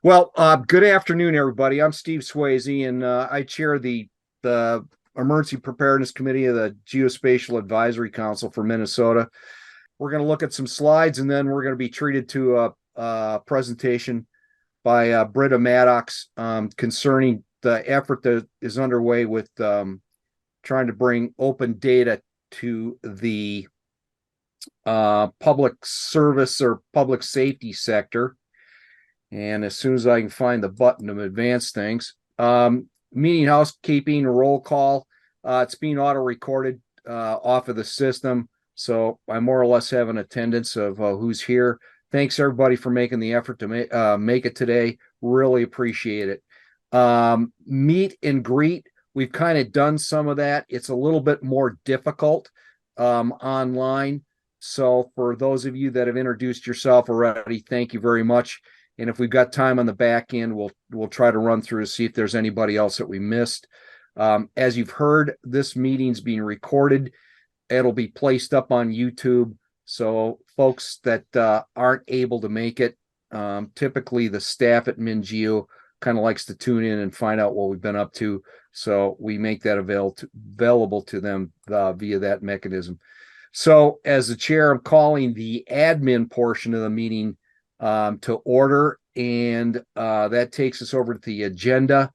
Good afternoon, everybody. I'm Steve Swayze, and I chair the Emergency Preparedness Committee of the Geospatial Advisory Council for Minnesota. We're going to look at some slides, and then we're going to be treated to a presentation by Britta Maddox concerning the effort that is underway with trying to bring open data to the public service or public safety sector. And as soon as I can find the button to advance things, meeting housekeeping, roll call, it's being auto recorded off of the system. So I more or less have an attendance of who's here. Thanks everybody for making the effort to make it today. Really appreciate it. Meet and greet. We've kind of done some of that. It's a little bit more difficult online. So for those of you that have introduced yourself already, thank you very much. And if we've got time on the back end, we'll try to run through to see if there's anybody else that we missed. As you've heard, this meeting's being recorded. It'll be placed up on YouTube. So folks that aren't able to make it, typically the staff at MinGeo kind of likes to tune in and find out what we've been up to. So we make that available to them via that mechanism. So as the chair, I'm calling the admin portion of the meeting to order, and that takes us over to the agenda.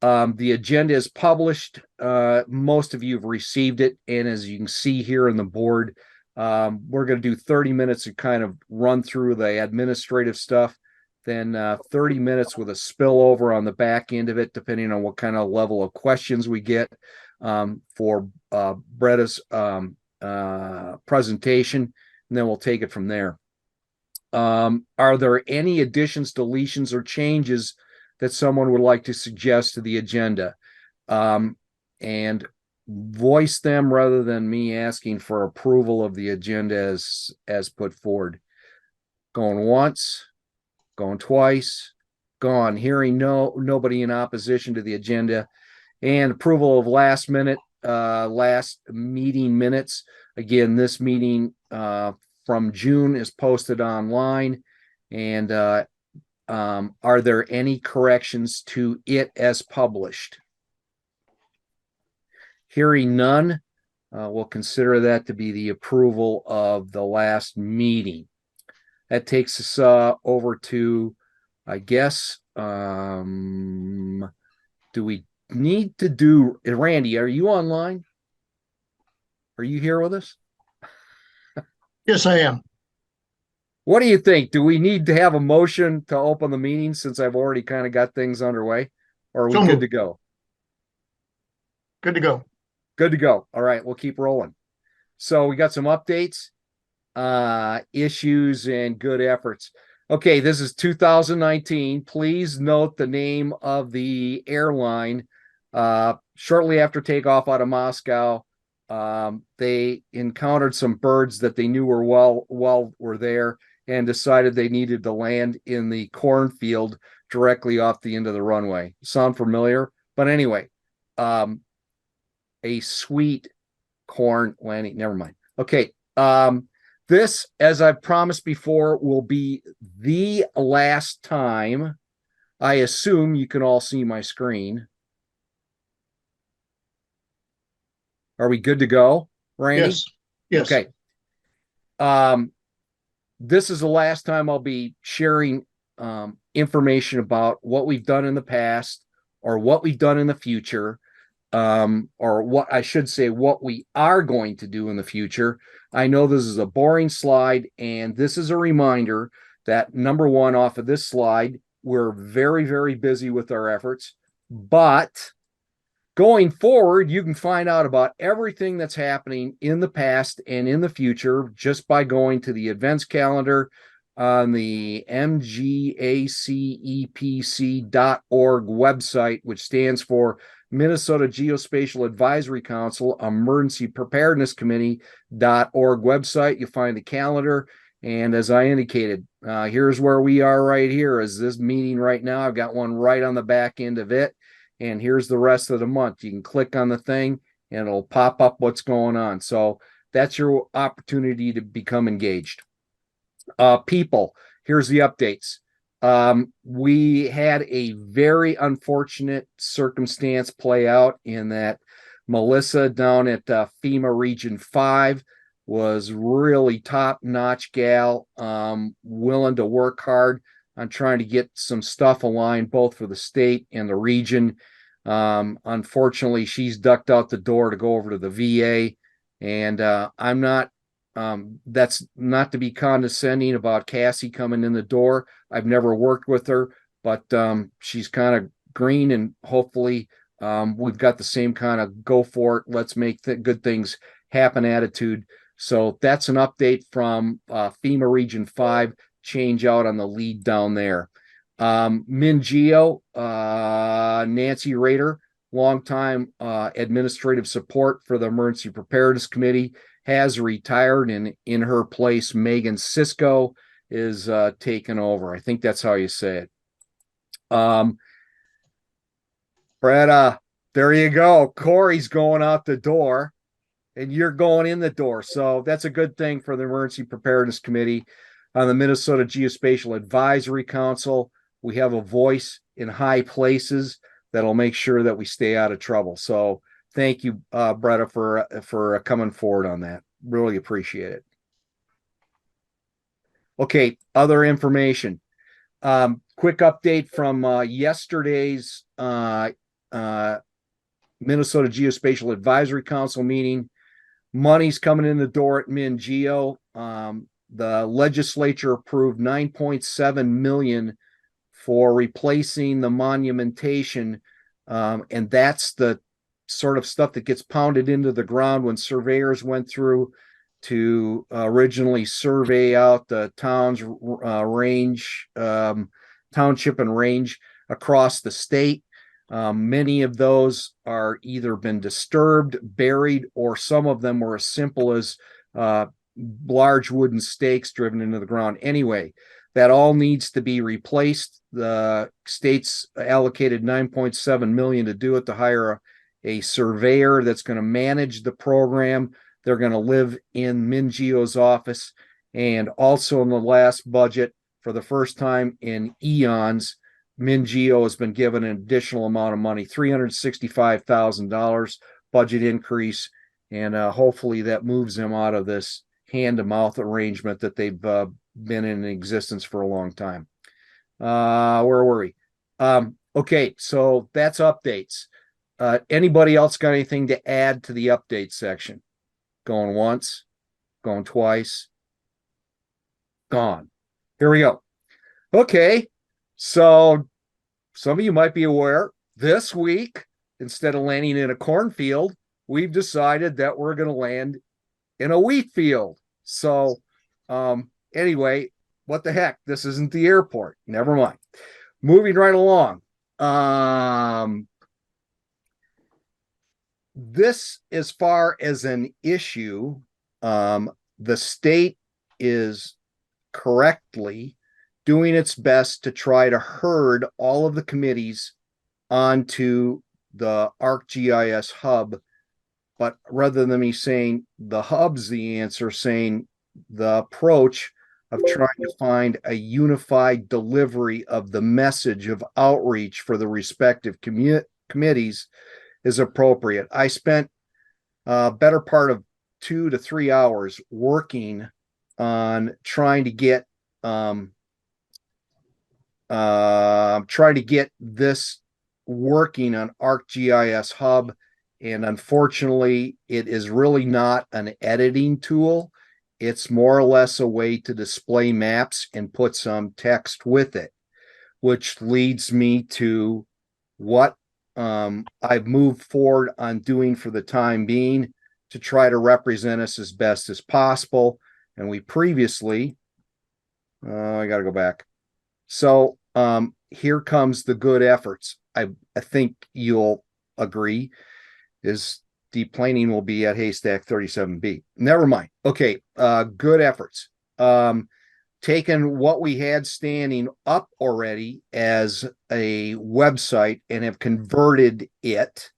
The agenda is published. Most of you have received it, and as you can see here on the board, we're going to do 30 minutes to kind of run through the administrative stuff, then 30 minutes with a spillover on the back end of it, depending on what kind of level of questions we get for Bretta's presentation, and then we'll take it from there. Are there any additions, deletions, or changes that someone would like to suggest to the agenda? And voice them rather than me asking for approval of the agenda as put forward. Going once, going twice, gone. Hearing nobody in opposition to the agenda, and approval of last meeting minutes. Again, this meeting from June is posted online, and are there any corrections to it as published? Hearing none, we'll consider that to be the approval of the last meeting. That takes us over to, I guess, do we need to do, Randy, are you online? Are you here with us? Yes, I am. What do you think? Do we need to have a motion to open the meeting since I've already kind of got things underway? Or are we good to go? Good to go. Good to go. All right, we'll keep rolling. So we got some updates, issues, and good efforts. Okay, this is 2019. Please note the name of the airline. Shortly after takeoff out of Moscow, they encountered some birds that they knew were there, and decided they needed to land in the cornfield directly off the end of the runway. Sound familiar? But anyway, a sweet corn landing. Never mind. Okay. This, as I've promised before, will be the last time. I assume you can all see my screen. Are we good to go, Randy? Yes. Yes. Okay. This is the last time I'll be sharing information about what we've done in the past or what we've done in the future, or what I should say, what we are going to do in the future. I know this is a boring slide, and this is a reminder that, number one, off of this slide, we're very, very busy with our efforts, but going forward, you can find out about everything that's happening in the past and in the future just by going to the events calendar on the mgacepc.org website, which stands for Minnesota Geospatial Advisory Council Emergency Preparedness Committee.org website. You'll find the calendar. And as I indicated, here's where we are right here is this meeting right now. I've got one right on the back end of it. And here's the rest of the month. You can click on the thing and it'll pop up what's going on. So that's your opportunity to become engaged. People, here's the updates. We had a very unfortunate circumstance play out in that Melissa down at FEMA Region 5 was really top-notch gal, willing to work hard on trying to get some stuff aligned both for the state and the region. Unfortunately, she's ducked out the door to go over to the VA, and I'm not that's not to be condescending about Cassie coming in the door. I've never worked with her, but she's kind of green, and hopefully we've got the same kind of go for it, let's make good things happen attitude. So that's an update from FEMA Region 5, change out on the lead down there. Mingeo, Nancy Rader, longtime administrative support for the Emergency Preparedness Committee, has retired, and in her place, Megan Cisco is taken over. I think that's how you say it. Brett, there you go. Corey's going out the door, and you're going in the door. So that's a good thing for the Emergency Preparedness Committee. On the Minnesota Geospatial Advisory Council, we have a voice in high places that'll make sure that we stay out of trouble. So thank you, Bretta, for coming forward on that. Really appreciate it. Okay, other information. Quick update from yesterday's Minnesota Geospatial Advisory Council meeting. Money's coming in the door at MinGeo. The legislature approved $9.7 million for replacing the monumentation, and that's the sort of stuff that gets pounded into the ground when surveyors went through to originally survey out the town's range, township and range across the state. Many of those are either been disturbed, buried, or some of them were as simple as large wooden stakes driven into the ground. Anyway, that all needs to be replaced. The state's allocated $9.7 million to do it, to hire a surveyor that's going to manage the program. They're going to live in MinGeo's office. And also in the last budget, for the first time in eons, MinGeo has been given an additional amount of money, $365,000 budget increase. And hopefully that moves them out of this hand-to-mouth arrangement that they've been in existence for a long time. Where were we? Okay, so that's updates. Anybody else got anything to add to the update section? Going once, going twice, gone. Here we go. Okay, so some of you might be aware this week, instead of landing in a cornfield, we've decided that we're going to land in a wheat field. So anyway, what the heck? This isn't the airport. Never mind. Moving right along. This, as far as an issue, the state is correctly doing its best to try to herd all of the committees onto the ArcGIS hub. But rather than me saying the hub's the answer, saying the approach of trying to find a unified delivery of the message of outreach for the respective committees is appropriate. I spent a better part of 2 to 3 hours working on trying to get this working on ArcGIS Hub, and unfortunately, it is really not an editing tool. It's more or less a way to display maps and put some text with it, which leads me to what I've moved forward on doing for the time being to try to represent us as best as possible. And we previously, I got to go back. So here comes the good efforts. I think you'll agree is deep planing will be at Haystack 37B. Never mind. Okay. Good efforts. Taken what we had standing up already as a website and have converted it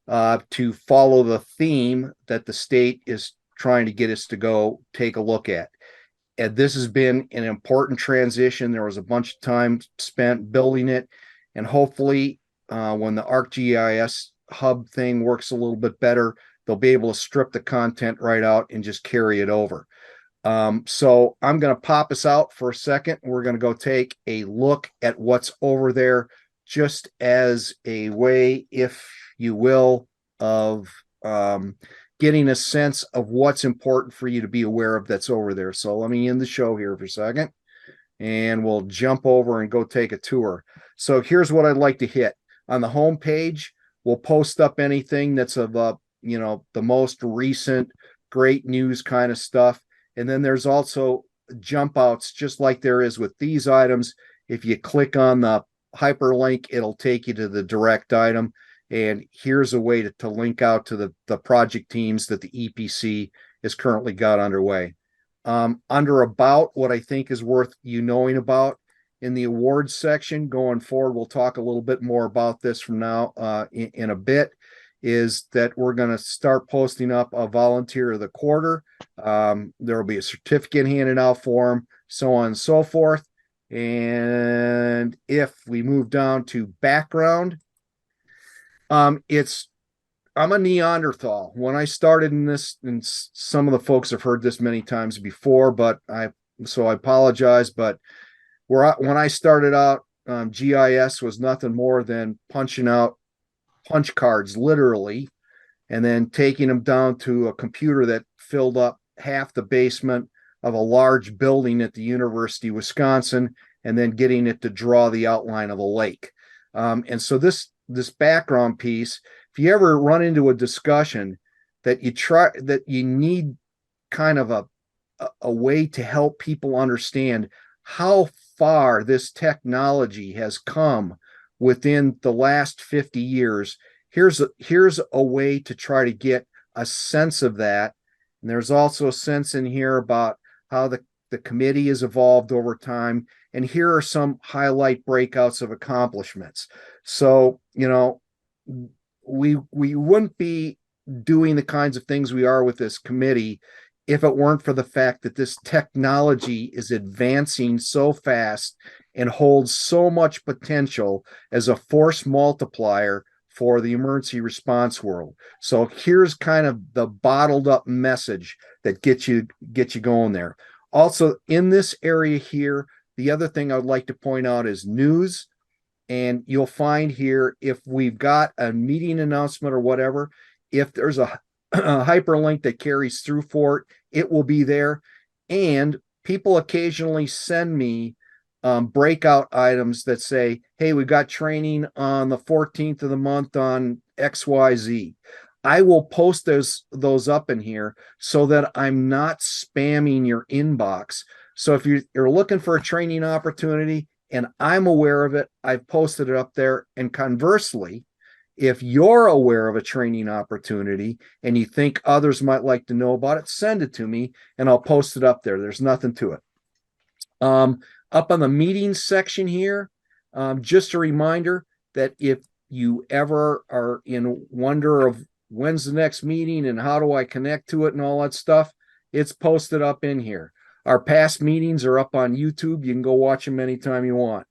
to follow the theme that the state is trying to get us to go take a look at. and this has been an important transition. There was a bunch of time spent building it, and hopefully, when the ArcGIS hub thing works a little bit better, they'll be able to strip the content right out and just carry it over. So I'm going to pop us out for a second. We're going to go take a look at what's over there, just as a way, if you will, of getting a sense of what's important for you to be aware of that's over there. So let me end the show here for a second, and we'll jump over and go take a tour. So here's what I'd like to hit. On the home page, we'll post up anything that's of the most recent great news kind of stuff. And then there's also jump outs, just like there is with these items. If you click on the hyperlink, it'll take you to the direct item. And here's a way to link out to the project teams that the EPC is currently got underway. Under about, what I think is worth you knowing about in the awards section going forward, we'll talk a little bit more about this from now in a bit, is that we're going to start posting up a volunteer of the quarter. There will be a certificate handed out for them, so on and so forth. And if we move down to background, I'm a Neanderthal. When I started in this, and some of the folks have heard this many times before, but I apologize. But when I started out, GIS was nothing more than punching out punch cards, literally, and then taking them down to a computer that filled up half the basement of a large building at the University of Wisconsin, and then getting it to draw the outline of a lake. And so this background piece, if you ever run into a discussion that you need kind of a way to help people understand how far this technology has come within the last 50 years, here's a way to try to get a sense of that. And there's also a sense in here about how the committee has evolved over time. And here are some highlight breakouts of accomplishments. So, we wouldn't be doing the kinds of things we are with this committee if it weren't for the fact that this technology is advancing so fast and holds so much potential as a force multiplier for the emergency response world. So here's kind of the bottled up message that gets you going there. Also, in this area here, the other thing I would like to point out is news. And you'll find here, if we've got a meeting announcement or whatever, if there's a hyperlink that carries through for it, it will be there. And people occasionally send me breakout items that say, hey, we've got training on the 14th of the month on XYZ. I will post those up in here so that I'm not spamming your inbox. So if you're looking for a training opportunity and I'm aware of it, I've posted it up there. And conversely, if you're aware of a training opportunity and you think others might like to know about it, send it to me and I'll post it up there. There's nothing to it. Up on the meetings section here, just a reminder that if you ever are in wonder of when's the next meeting and how do I connect to it and all that stuff, it's posted up in here. Our past meetings are up on YouTube. You can go watch them anytime you want.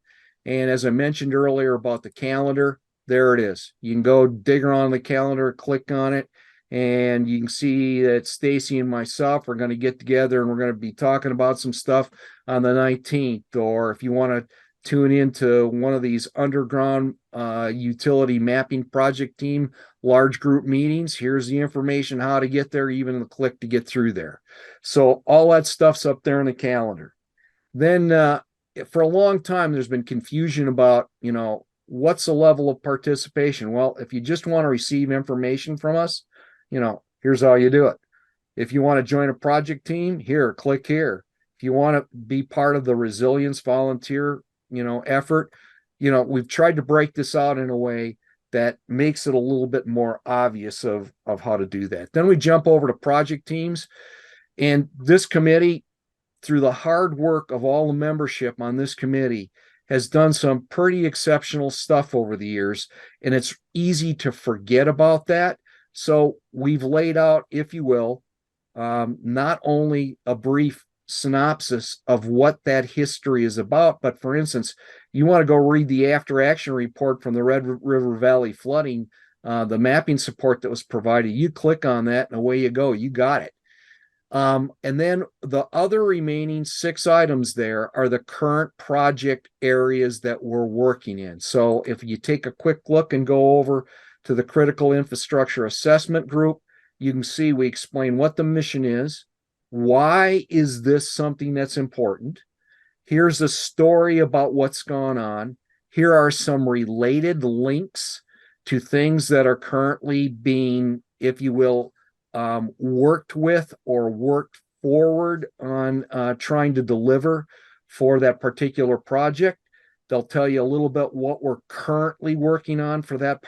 And as I mentioned earlier about the calendar, there it is. You can go dig around the calendar, click on it, and you can see that Stacy and myself are going to get together and we're going to be talking about some stuff on the 19th. Or if you want to tune into one of these underground utility mapping project team large group meetings, here's the information how to get there, even the click to get through there. So all that stuff's up there in the calendar. Then for a long time, there's been confusion about, what's the level of participation? Well, if you just want to receive information from us, here's how you do it. If you want to join a project team, here, click here. If you want to be part of the resilience volunteer, effort, we've tried to break this out in a way that makes it a little bit more obvious of how to do that. Then we jump over to project teams, and this committee, through the hard work of all the membership on this committee, has done some pretty exceptional stuff over the years, and it's easy to forget about that. So we've laid out, if you will, not only a brief synopsis of what that history is about. But for instance, you want to go read the after action report from the Red River Valley flooding, the mapping support that was provided. You click on that and away you go. You got it. And then the other remaining 6 items there are the current project areas that we're working in. So if you take a quick look and go over to the critical infrastructure assessment group, you can see we explain what the mission is. Why is this something that's important? Here's a story about what's gone on. Here are some related links to things that are currently being, if you will, worked with or worked forward on trying to deliver for that particular project. They'll tell you a little bit what we're currently working on for that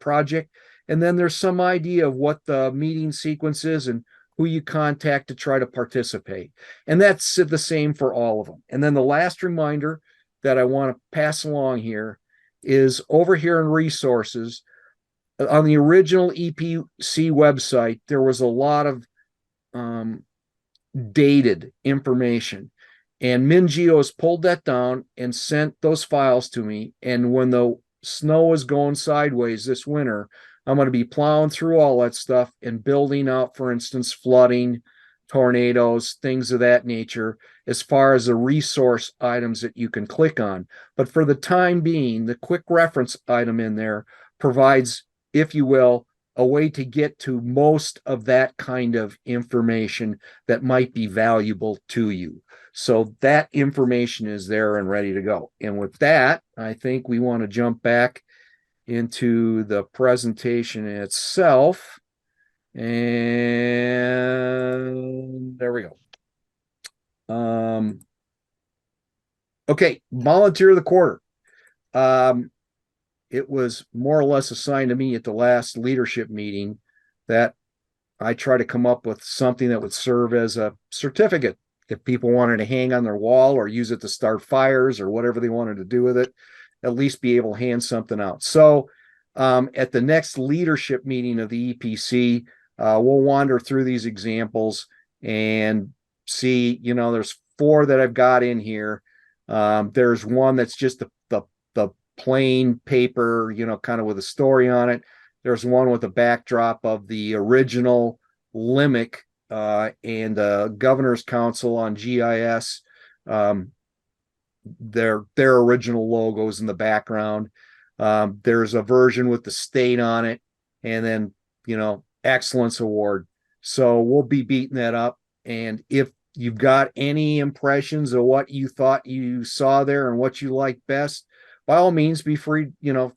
project. And then there's some idea of what the meeting sequence is and who you contact to try to participate. And that's the same for all of them. And then the last reminder that I want to pass along here is over here in resources. On the original EPC website, there was a lot of dated information. And MinGeo has pulled that down and sent those files to me. And when the snow is going sideways this winter, I'm going to be plowing through all that stuff and building out, for instance, flooding, tornadoes, things of that nature, as far as the resource items that you can click on. But for the time being, the quick reference item in there provides, if you will, a way to get to most of that kind of information that might be valuable to you. So that information is there and ready to go. And with that, I think we want to jump back into the presentation itself. And there we go. Okay, volunteer of the quarter. It was more or less assigned to me at the last leadership meeting that I try to come up with something that would serve as a certificate. If people wanted to hang on their wall or use it to start fires or whatever they wanted to do with it, at least be able to hand something out. So at the next leadership meeting of the EPC, we'll wander through these examples and see, there's 4 that I've got in here. There's one that's just the plain paper, kind of with a story on it. There's one with a backdrop of the original LIMIC and the Governor's Council on GIS. Their original logos in the background. There's a version with the state on it, and then excellence award. So we'll be beating that up. And if you've got any impressions of what you thought you saw there and what you liked best, by all means, be free,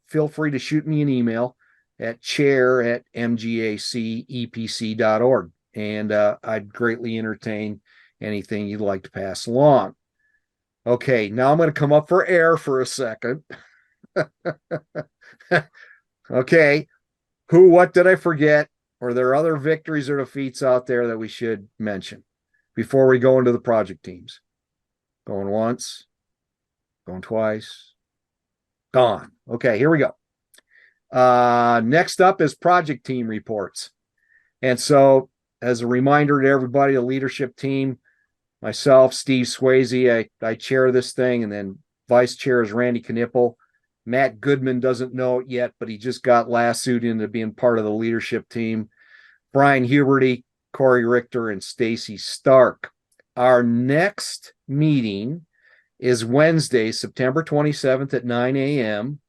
feel free to shoot me an email at chair@mgacepc.org. And I'd greatly entertain anything you'd like to pass along. Okay, now I'm going to come up for air for a second. Okay, what did I forget? Or there are other victories or defeats out there that we should mention before we go into the project teams? Going once, going twice. Gone. Okay, here we go. Next up is project team reports. And so, as a reminder to everybody, the leadership team, myself, Steve Swayze, I chair this thing, and then vice chair is Randy Knipple. Matt Goodman doesn't know it yet, but he just got lassoed into being part of the leadership team. Brian Huberty, Corey Richter, and Stacy Stark. Our next meeting is Wednesday, September 27th at 9 a.m.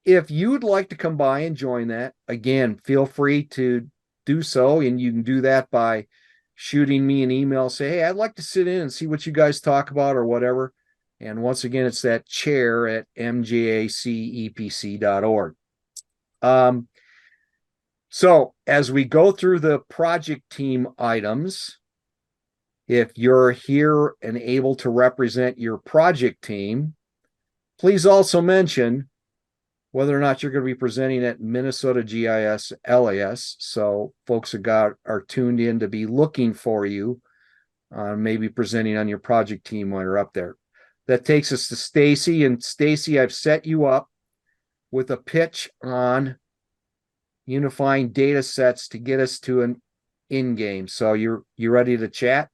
If you'd like to come by and join that, again, feel free to do so. And you can do that by shooting me an email, say, hey, I'd like to sit in and see what you guys talk about or whatever. And once again, it's that chair@mgacepc.org. So as we go through the project team items, if you're here and able to represent your project team, please also mention whether or not you're going to be presenting at Minnesota GIS LAS. So folks are tuned in to be looking for you, maybe presenting on your project team while you're up there. That takes us to Stacy. And Stacy, I've set you up with a pitch on unifying data sets to get us to an in game. So you ready to chat?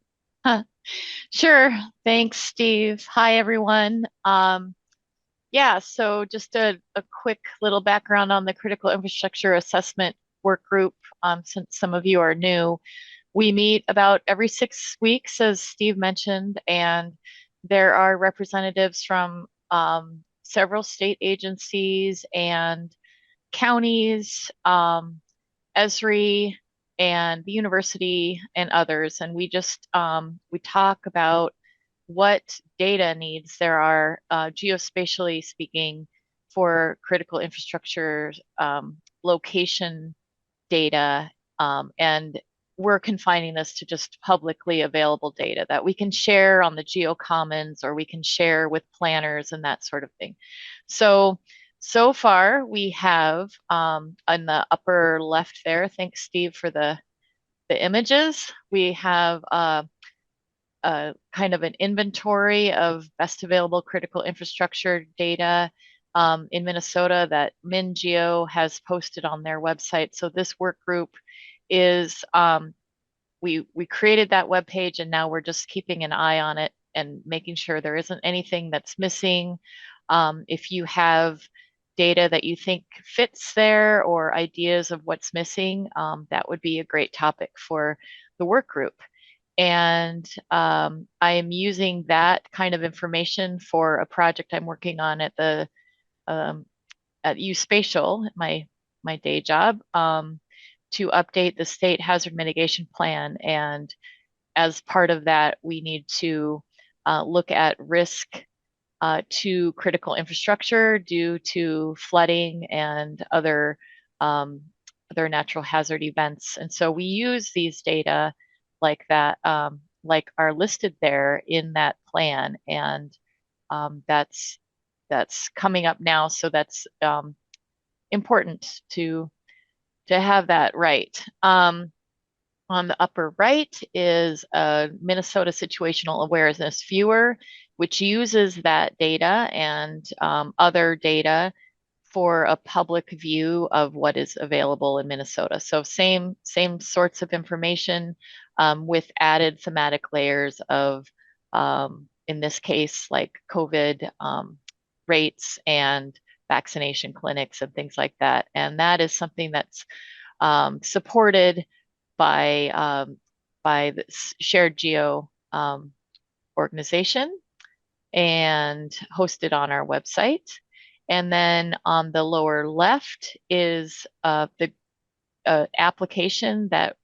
Sure. Thanks, Steve. Hi, everyone. Yeah, so just a quick little background on the critical infrastructure assessment work group. Since some of you are new, we meet about every 6 weeks, as Steve mentioned, and there are representatives from several state agencies and counties, ESRI, and the university and others. And we talk about what data needs there are, geospatially speaking, for critical infrastructure location data. And we're confining this to just publicly available data that we can share on the GeoCommons or we can share with planners and that sort of thing. So far we have on the upper left there, thanks Steve for the images, we have kind of an inventory of best available critical infrastructure data in Minnesota that MinGeo has posted on their website. So this work group is, we created that web page and now we're just keeping an eye on it and making sure there isn't anything that's missing. If you have data that you think fits there or ideas of what's missing, that would be a great topic for the work group. And I am using that kind of information for a project I'm working on at the at USpatial, my day job, to update the state hazard mitigation plan. And as part of that, we need to look at risk to critical infrastructure due to flooding and other natural hazard events. And so we use these data like that, like are listed there in that plan. And that's coming up now. So that's important to have that right. On the upper right is a Minnesota Situational Awareness Viewer, which uses that data and other data for a public view of what is available in Minnesota. So same sorts of information with added thematic layers of, in this case, like COVID rates and vaccination clinics and things like that. And that is something that's supported by the Shared Geo organization and hosted on our website. And then on the lower left is the application that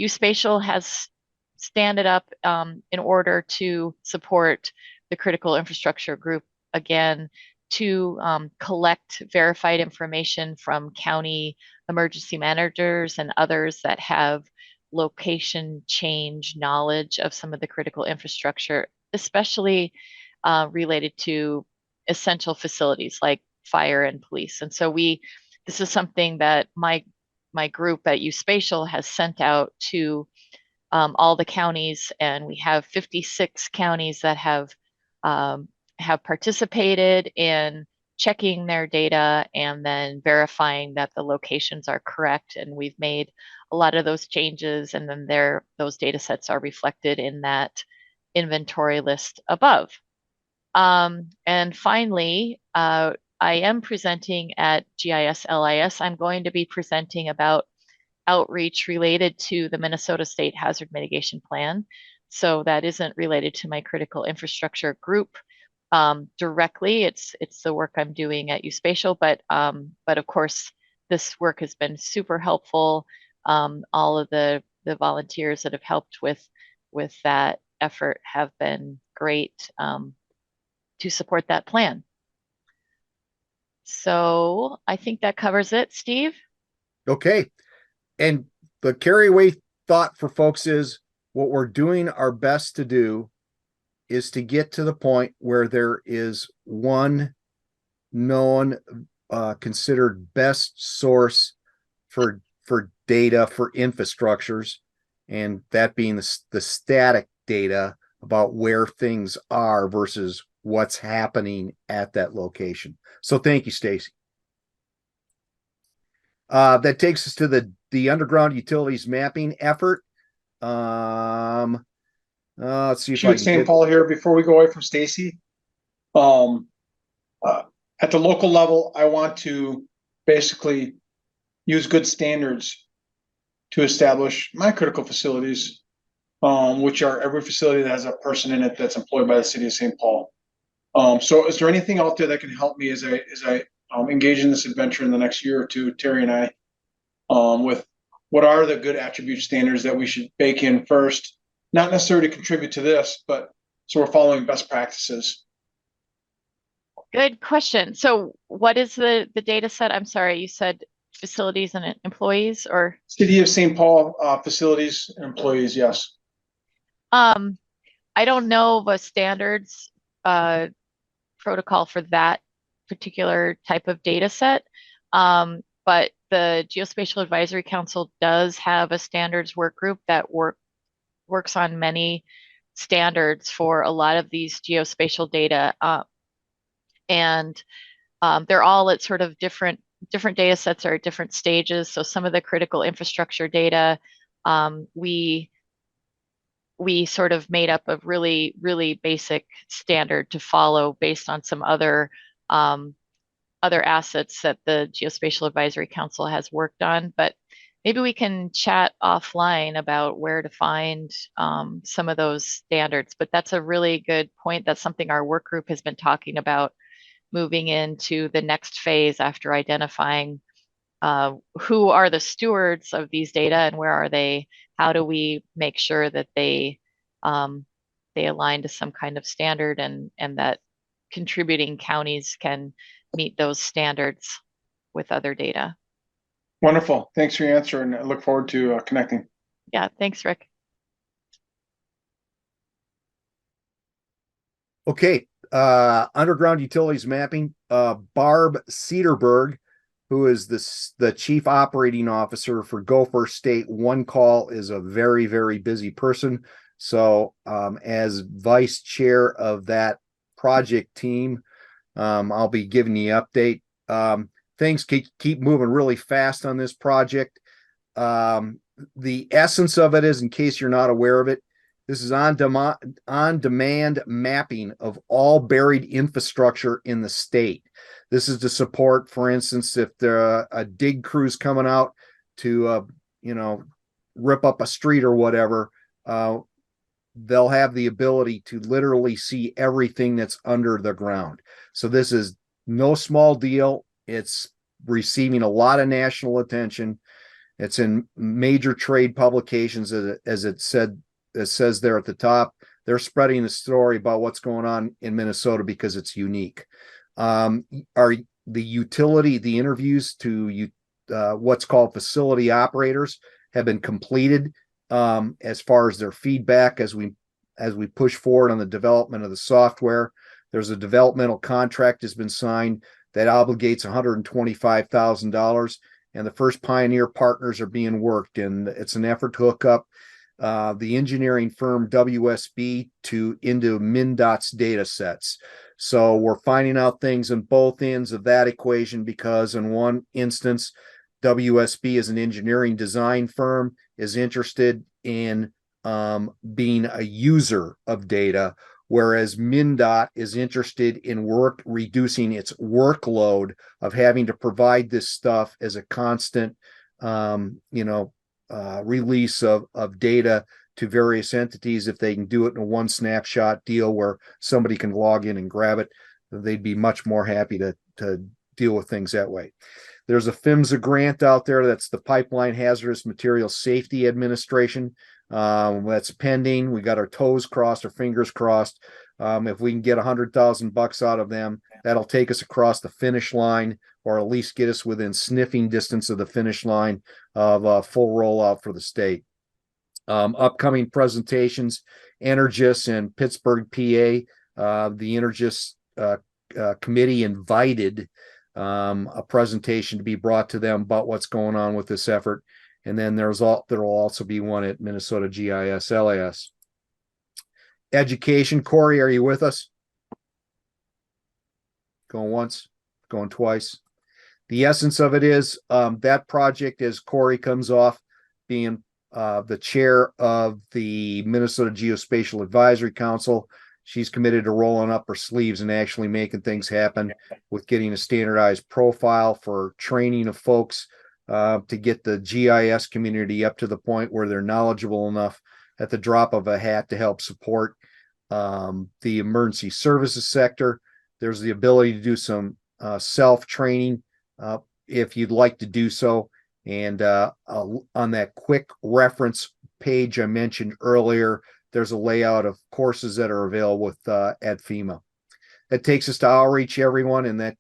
USpatial has standed up in order to support the critical infrastructure group again to collect verified information from county emergency managers and others that have location change knowledge of some of the critical infrastructure, especially related to essential facilities like fire and police. And so this is something that my group at USpatial has sent out to all the counties, and we have 56 counties that have participated in checking their data and then verifying that the locations are correct. And we've made a lot of those changes, and then those data sets are reflected in that inventory list above. And finally, I am presenting at GIS LIS. I'm going to be presenting about outreach related to the Minnesota State Hazard Mitigation Plan. So that isn't related to my critical infrastructure group directly. It's the work I'm doing at USpatial, but of course this work has been super helpful. All of the volunteers that have helped with that effort have been great to support that plan. So I think that covers it, Steve. Okay. And the carry away thought for folks is what we're doing our best to do is to get to the point where there is one known considered best source for data for infrastructures, and that being the static data about where things are versus what's happening at that location. So thank you, Stacy. That takes us to the underground utilities mapping effort. Let's see if Shoot, I can St. get, Paul here before we go away from Stacy. Um, at the local level, I want to basically use good standards to establish my critical facilities, which are every facility that has a person in it that's employed by the city of St. Paul. So is there anything out there that can help me as I engage in this adventure in the next year or two, Terry and I, with what are the good attribute standards that we should bake in first, not necessarily to contribute to this, but so we're following best practices. Good question. So what is the data set? I'm sorry, you said facilities and employees or? City of St. Paul facilities and employees, yes. I don't know of a standards protocol for that particular type of data set. But the Geospatial Advisory Council does have a standards work group that works on many standards for a lot of these geospatial data. And they're all at sort of different data sets are at different stages. So some of the critical infrastructure data, we sort of made up a really, really basic standard to follow based on some other assets that the Geospatial Advisory Council has worked on. But maybe we can chat offline about where to find some of those standards. But that's a really good point. That's something our work group has been talking about moving into the next phase after identifying who are the stewards of these data and where are they? How do we make sure that they align to some kind of standard and that contributing counties can meet those standards with other data? Wonderful. Thanks for your answer, and I look forward to connecting. Yeah, thanks, Rick. okay. Underground utilities mapping, Barb Cedarberg, who is the chief operating officer for Gopher State One Call, is a very, very busy person. So as vice chair of that project team, I'll be giving you an update. Things keep moving really fast on this project. The essence of it is, in case you're not aware of it, this is on-demand mapping of all buried infrastructure in the state. This is to support, for instance, if there are a dig crews coming out to, rip up a street or whatever, they'll have the ability to literally see everything that's under the ground. So this is no small deal. It's receiving a lot of national attention. It's in major trade publications, as it says there at the top. They're spreading the story about what's going on in Minnesota because it's unique. The interviews to what's called facility operators have been completed. As far as their feedback, as we push forward on the development of the software, there's a developmental contract has been signed that obligates $125,000, and the first pioneer partners are being worked, and it's an effort to hook up the engineering firm WSB into MnDOT's data sets. So we're finding out things on both ends of that equation, because in one instance, WSB as an engineering design firm is interested in being a user of data, whereas MnDOT is interested in reducing its workload of having to provide this stuff as a constant, release of data to various entities. If they can do it in a one snapshot deal where somebody can log in and grab it, they'd be much more happy to deal with things that way. There's a PHMSA grant out there. That's the Pipeline Hazardous Materials Safety Administration. That's pending. We got our toes crossed, our fingers crossed. If we can get $100,000 out of them, that'll take us across the finish line, or at least get us within sniffing distance of the finish line of a full rollout for the state. Upcoming presentations, Energis in Pittsburgh, PA. The Energis committee invited a presentation to be brought to them about what's going on with this effort. And then there will also be one at Minnesota GIS LAS. Education, Corey, are you with us? Going once, going twice. The essence of it is that project, as Corey comes off being the chair of the Minnesota Geospatial Advisory Council. She's committed to rolling up her sleeves and actually making things happen with getting a standardized profile for training of folks to get the GIS community up to the point where they're knowledgeable enough at the drop of a hat to help support the emergency services sector. There's the ability to do some self-training if you'd like to do so. And on that quick reference page I mentioned earlier, there's a layout of courses that are available with at FEMA. That takes us to outreach, everyone, and that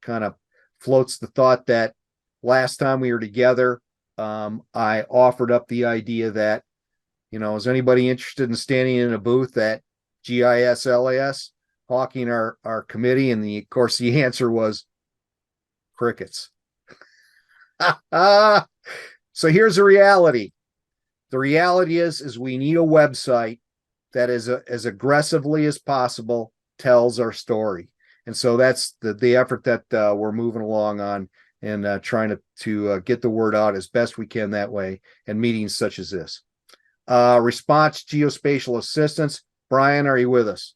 kind of floats the thought that last time we were together, I offered up the idea that, is anybody interested in standing in a booth at GIS LAS, hawking our committee? And of course, the answer was crickets. So here's the reality. The reality is we need a website that is as aggressively as possible tells our story. And so that's the effort that we're moving along on and trying to get the word out as best we can that way, and meetings such as this. Response geospatial assistance. Brian, are you with us?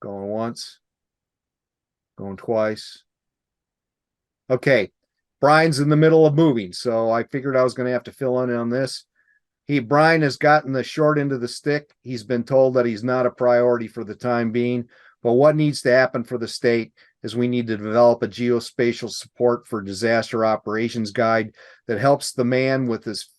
Going once, going twice. Okay. Brian's in the middle of moving, so I figured I was going to have to fill in on this. Brian has gotten the short end of the stick. He's been told that he's not a priority for the time being. But what needs to happen for the state is we need to develop a geospatial support for disaster operations guide that helps the man with his,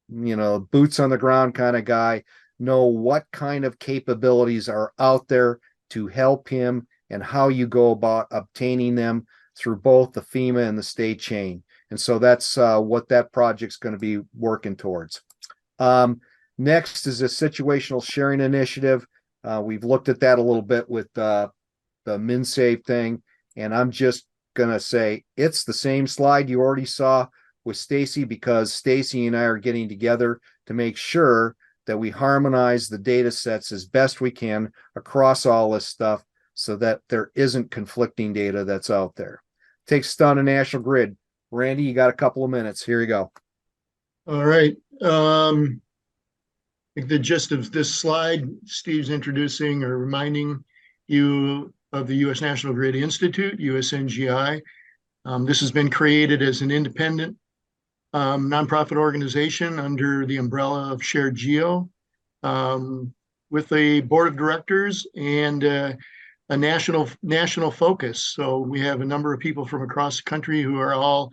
boots on the ground kind of guy know what kind of capabilities are out there to help him and how you go about obtaining them through both the FEMA and the state chain. And so that's what that project's going to be working towards. Next is a situational sharing initiative. We've looked at that a little bit with the MinSave thing, and I'm just going to say it's the same slide you already saw with Stacy, because Stacy and I are getting together to make sure that we harmonize the data sets as best we can across all this stuff so that there isn't conflicting data that's out there. Takes us down to National Grid. Randy, you got a couple of minutes. Here you go. All right. I think the gist of this slide, Steve's introducing or reminding you of the U.S. National Grid Institute, USNGI. This has been created as an independent nonprofit organization under the umbrella of Shared Geo, with a board of directors and a national focus. So we have a number of people from across the country who are all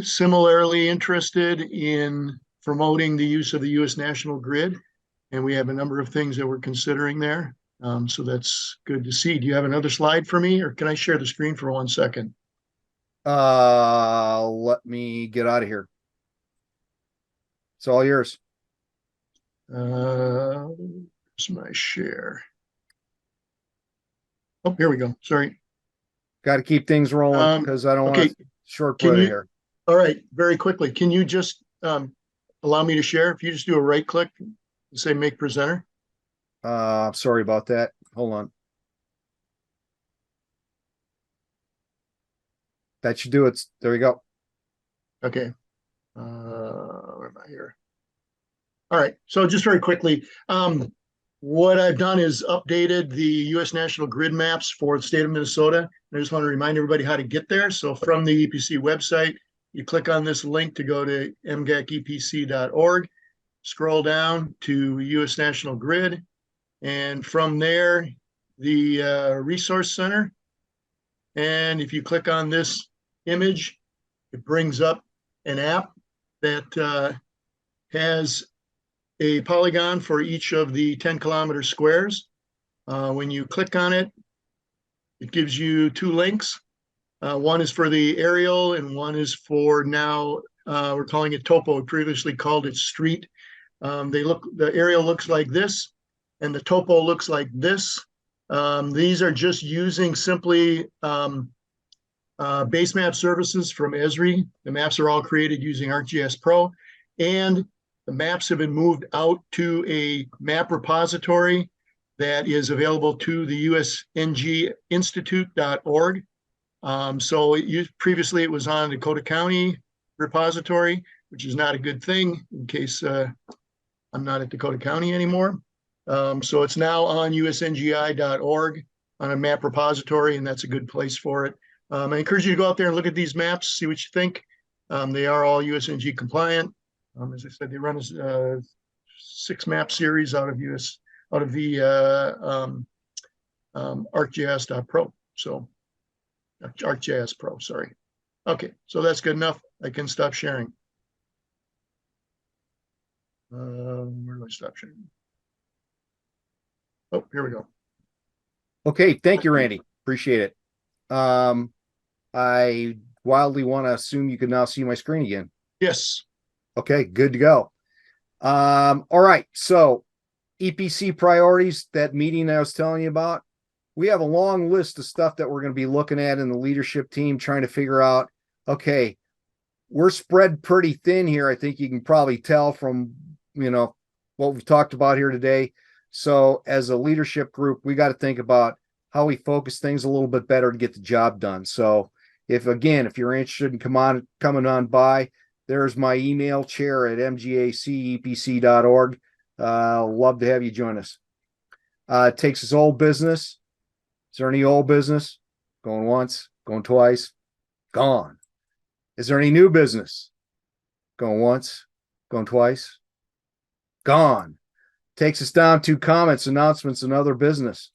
similarly interested in promoting the use of the U.S. National Grid. And we have a number of things that we're considering there. So that's good to see. Do you have another slide for me, or can I share the screen for 1 second? Let me get out of here. It's all yours. Here's my share. Oh, here we go. Sorry. Got to keep things rolling because I don't want to shortcut it here. All right, very quickly. Can you just allow me to share? If you just do a right click and say make presenter. Sorry about that. Hold on. That should do it. There we go. Okay. Where am I here? All right. So just very quickly, what I've done is updated the U.S. National Grid maps for the state of Minnesota. I just want to remind everybody how to get there. So from the EPC website, you click on this link to go to mgacepc.org, scroll down to U.S. National Grid, and from there, the Resource Center. And if you click on this image, it brings up an app that has a polygon for each of the 10-kilometer squares. When you click on it, it gives you two links. One is for the aerial and one is for now, we're calling it topo. We previously called it street. The aerial looks like this and the topo looks like this. These are just using simply base map services from Esri. The maps are all created using ArcGIS Pro, and the maps have been moved out to a map repository that is available to the usnginstitute.org. So previously it was on Dakota County repository. which is not a good thing in case I'm not at Dakota County anymore. So it's now on usngi.org on a map repository, and that's a good place for it. I encourage you to go out there and look at these maps, see what you think. They are all USNG compliant. As I said, they run a 6-map series out of the ArcGIS.pro. So ArcGIS Pro, sorry. Okay, so that's good enough. I can stop sharing. Where do I stop sharing? Oh, here we go. Okay, thank you, Randy. Appreciate it. I wildly want to assume you can now see my screen again. Yes. Okay, good to go. All right, so EPC priorities, that meeting I was telling you about, we have a long list of stuff that we're going to be looking at in the leadership team, trying to figure out, okay, we're spread pretty thin here. I think you can probably tell from, what we've talked about here today. So as a leadership group, we got to think about how we focus things a little bit better to get the job done. So if you're interested in coming on by, there's my email, chair at mgacepc.org. Love to have you join us. It takes us old business. Is there any old business? Going once, going twice, gone. Is there any new business? Going once, going twice, gone. Takes us down to comments, announcements, and other business.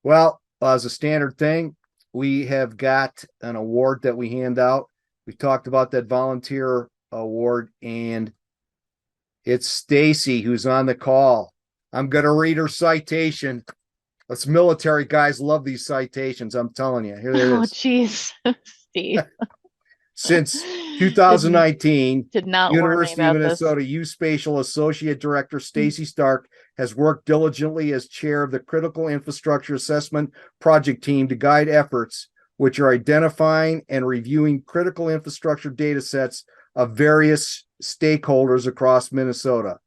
Well, as a standard thing, we have got an award that we hand out. We talked about that volunteer award, and it's Stacy who's on the call. I'm going to read her citation. Us military guys love these citations. I'm telling you. Here it is. Oh, geez, Steve. Since 2019, did not warn me University of about this. Minnesota U Spatial Associate Director Stacy Stark has worked diligently as chair of the Critical Infrastructure Assessment Project Team to guide efforts which are identifying and reviewing critical infrastructure data sets of various stakeholders across Minnesota.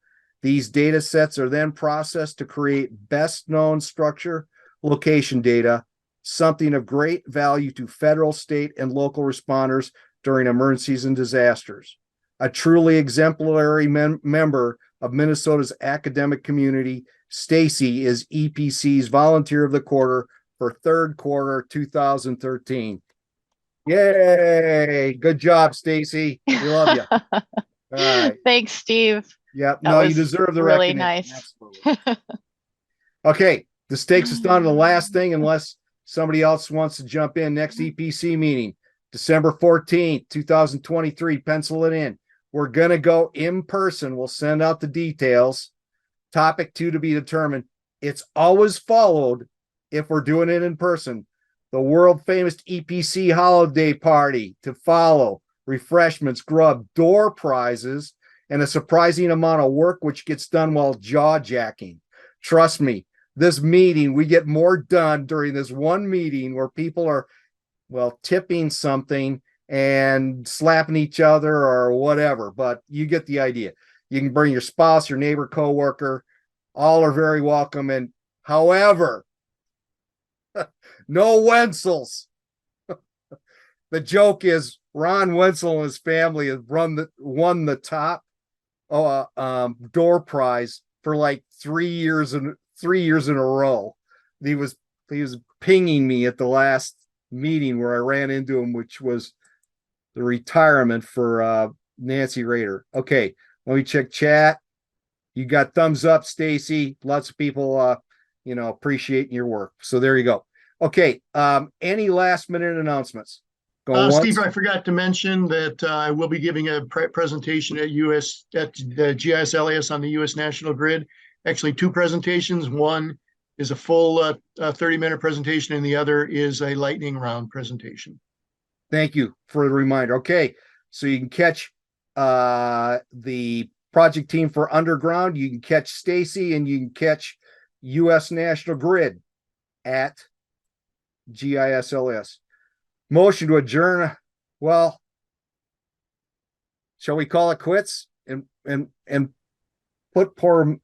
These data sets are then processed to create best known structure location data, something of great value to federal, state, and local responders during emergencies and disasters. A truly exemplary member of Minnesota's academic community, Stacy is EPC's Volunteer of the Quarter for third quarter 2013. Yay! Good job, Stacy. We love you. All right. Thanks, Steve. Yep. That No, you was deserve the really recognition. nice. Absolutely. Okay, this takes us down to the last thing, unless somebody else wants to jump in. Next EPC meeting, December 14th, 2023. Pencil it in. We're going to go in person. We'll send out the details. Topic 2 to be determined. It's always followed, if we're doing it in person, the world famous EPC holiday party to follow. Refreshments, grub, door prizes, and a surprising amount of work which gets done while jaw jacking. Trust me, this meeting, we get more done during this one meeting where people are, tipping something and slapping each other or whatever, but you get the idea. You can bring your spouse, your neighbor, coworker, all are very welcome. And however, no Wenzels. The joke is Ron Wenzel and his family have won the top door prize for like 3 years in a row. He was pinging me at the last meeting where I ran into him, which was the retirement for Nancy Rader. Okay, let me check chat. You got thumbs up, Stacy. Lots of people appreciating your work. So there you go. Okay, any last minute announcements? Steve, I forgot to mention that I will be giving a presentation at the GIS-LAS on the U.S. National Grid. Actually, 2 presentations. One is a full 30-minute presentation, and the other is a lightning round presentation. Thank you for the reminder. Okay, so you can catch the project team for Underground. You can catch Stacy, and you can catch U.S. National Grid at GIS-LAS. Motion to adjourn. Well, shall we call it quits and put poor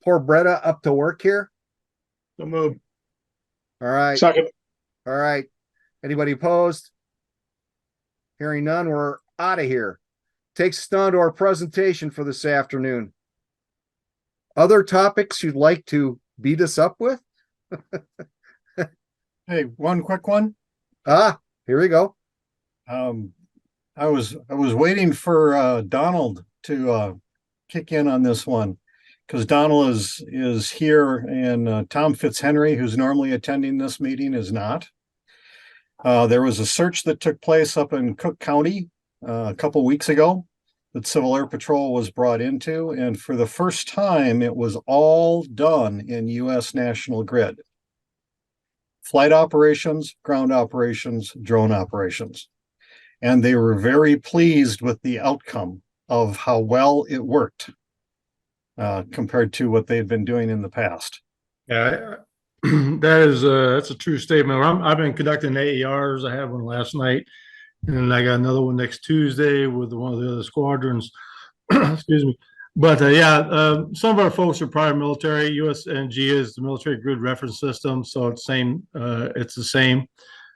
Bretta up to work here? So move. All right. Second. All right. Anybody opposed? Hearing none, we're out of here. takes us down to our presentation for this afternoon. Other topics you'd like to beat us up with? Hey, one quick one. Here we go. I was waiting for Donald to kick in on this one because Donald is here and Tom Fitzhenry, who's normally attending this meeting, is not. There was a search that took place up in Cook County a couple weeks ago that Civil Air Patrol was brought into, and for the first time, it was all done in U.S. National Grid. Flight operations, ground operations, drone operations. And they were very pleased with the outcome of how well it worked compared to what they'd been doing in the past. Yeah, that's a true statement. I've been conducting AERs. I had one last night, and I got another one next Tuesday with one of the other squadrons. Excuse me. But some of our folks are prior military. USNG is the military grid reference system, so it's same. It's the same.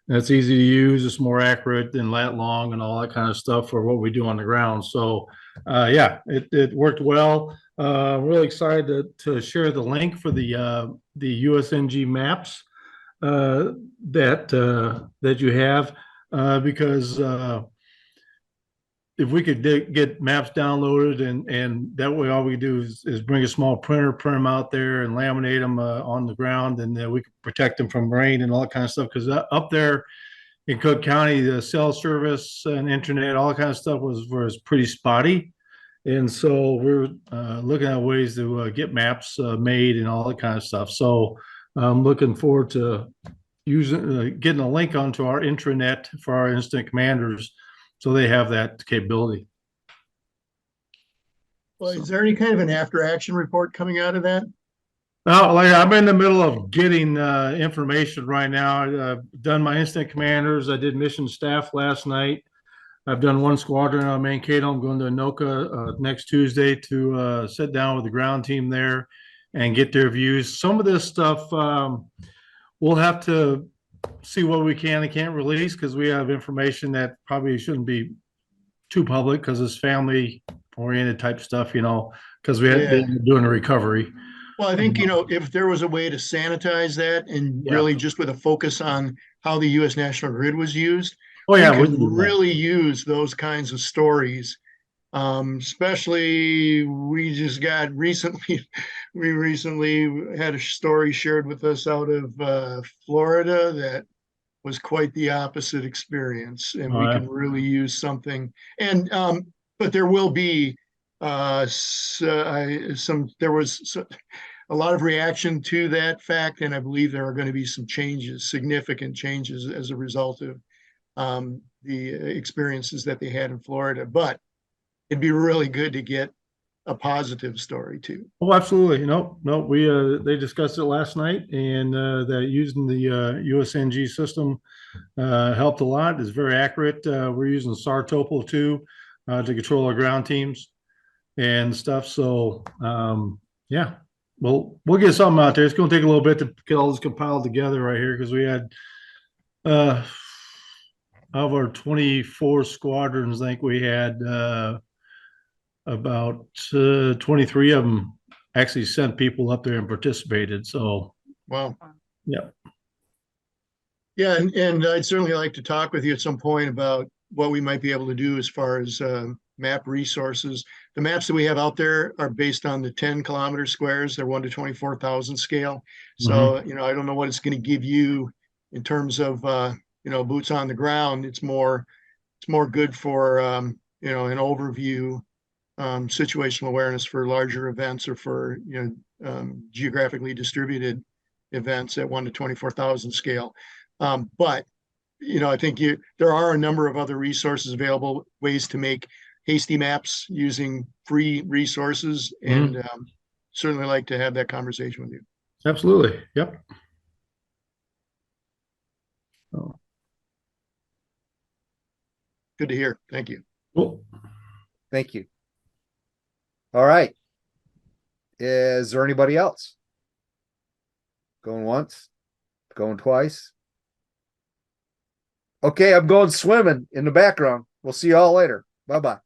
It's easy to use. It's more accurate than lat long and all that kind of stuff for what we do on the ground. So, it worked well. Really excited to share the link for the USNG maps that you have because if we could get maps downloaded and that way all we do is bring a small printer, print them out there and laminate them on the ground, and we can protect them from rain and all that kind of stuff. Because up there in Cook County, the cell service and internet, all that kind of stuff was pretty spotty. And so we're looking at ways to get maps made and all that kind of stuff. So I'm looking forward to getting a link onto our intranet for our incident commanders, so they have that capability. Well, is there any kind of an after action report coming out of that? Now, like I'm in the middle of getting information right now. I've done my incident commanders. I did mission staff last night. I've done one squadron on Mankato. I'm going to Anoka next Tuesday to sit down with the ground team there and get their views. Some of this stuff we'll have to see what we can and can't release because we have information that probably shouldn't be too public because it's family oriented type stuff, because they're doing a recovery. Well, I think, if there was a way to sanitize that and really just with a focus on how the U.S. National Grid was used, we could really use those kinds of stories. Especially we recently had a story shared with us out of Florida that was quite the opposite experience, and we can really use something. And but there will be there was a lot of reaction to that fact, and I believe there are going to be some changes, significant changes as a result of the experiences that they had in Florida. But it'd be really good to get a positive story too. Oh, absolutely. No, they discussed it last night, and that using the USNG system helped a lot. It's very accurate. We're using SAR Topo too to control our ground teams and stuff. So we'll get something out there. It's going to take a little bit to get all this compiled together right here because we had of our 24 squadrons, I think we had about 23 of them actually sent people up there and participated. So, wow. Yeah. Yeah. And I'd certainly like to talk with you at some point about what we might be able to do as far as map resources. The maps that we have out there are based on the 10 kilometer squares. They're 1 to 24,000 scale. So, I don't know what it's going to give you in terms of, boots on the ground. It's more good for, an overview, situational awareness for larger events or for, geographically distributed events at 1 to 24,000 scale. But, I think there are a number of other resources available, ways to make hasty maps using free resources, and certainly like to have that conversation with you. Absolutely. Yep. Oh. Good to hear. Thank you. Cool. Thank you. All right. Is there anybody else? Going once? Going twice? Okay, I'm going swimming in the background. We'll see you all later. Bye-bye.